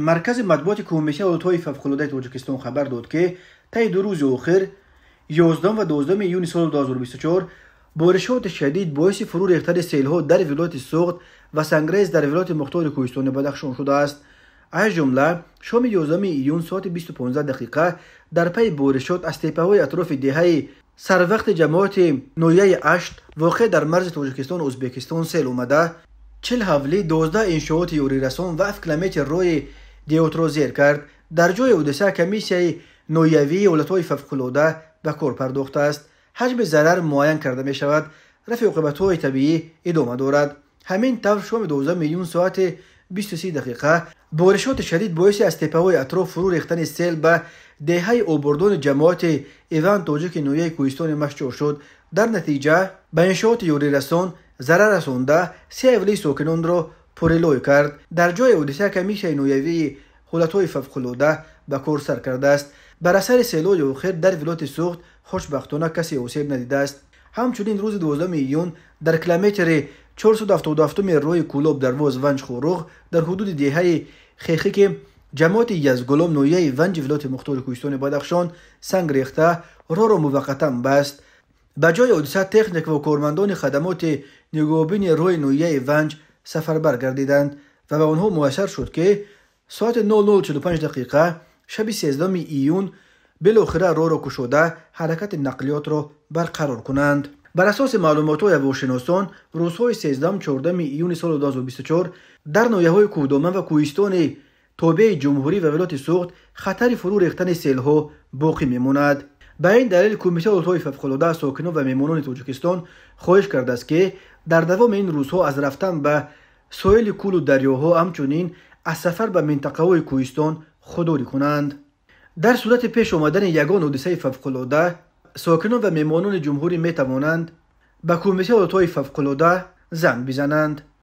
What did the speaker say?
مرکز مطبوعات کمیته حالتهای فوق‌العاده تاجیکستان خبر داد که طی 2 روز اخیر 11 و 12 ایون سال 2024 بارشات شدید باعث فرو ریختن سیل‌ها در ولایت سوغد و سنگریز در ولایت مختار کوهستان بدخشان شده است. از جمله شام 11 ایون ساعت 20:15 دقیقه در پی بارشات از تپه‌های اطراف دهه سروقت جماعت نویه 8 واقع در مرز تاجیکستان و ازبکستان سیل آمده 40 حوله 12 انشاءات یوری رسان و 7 کیلومتر راه دیوترا زیر کرد. در جای حادثه کمیسیون نویوی حالتهای فوق‌العاده به کار پرداخته است. حجم ضرر معاین کرده می شود. رفع عاقبت‌های طبیعی ادامه دارد. همین طور شام 12 ایون ساعت 23 دقیقه بارشات شدید باعث از تپه‌های اطراف فرو ریختن سیل به دهه آبادان جماعت ایوان تاجیک نویه کوهستان مشهور شد. در نتیجه به انشاءات یوری رسان ضرر رسانده 3 حوله ساکنان را پرلوی کرد. در جای حادثه کمیسیون نویوی حالتهای فوق‌العاده به کار سر کرده است. بر اثر سیل‌های اخیر در ولایت سوغد خوشبختانه کسی آسیب ندیده است. همچنین روز 12 ایون در کیلومتر 477 راه کولاب درواز ونج خوروغ در حدود دهه خیخی که جماعت یزگلام نویه ونج ولایت مختار کوهستان بدخشان سنگ ریخته راه را موقتا بست. به جای حادثه تکنیک و کارمندان خدمات نگهبانی راه نویه ونج سفربر گردیدند و به آنها میسر شد که ساعت 00:45 دقیقه شب 13 ایون بالاخره راه را گشوده حرکت نقلیات را برقرار کنند. بر اساس معلومات هواشناسان روزهای 13 و 14 ایون سال 2024 در نویه‌های کودامن و کوهستان تابع جمهوری و ولایت سوغد خطر فرو ریختن سیل‌ها باقی میماند. به این دلیل کمیته حالتهای فوق‌العاده ساکنان و مهمانان تاجیکستان خواهش کرده است که در دوام این روزها از رفتن به ساحل کول و دریاها همچنین از سفر به منطقه‌های کوهستان خودداری کنند. در صورت پیش آمدن یگان حادثه فوق‌العاده ساکنان و مهمانان جمهوری می توانند به کمیته حالتهای فوق‌العاده زنگ بزنند.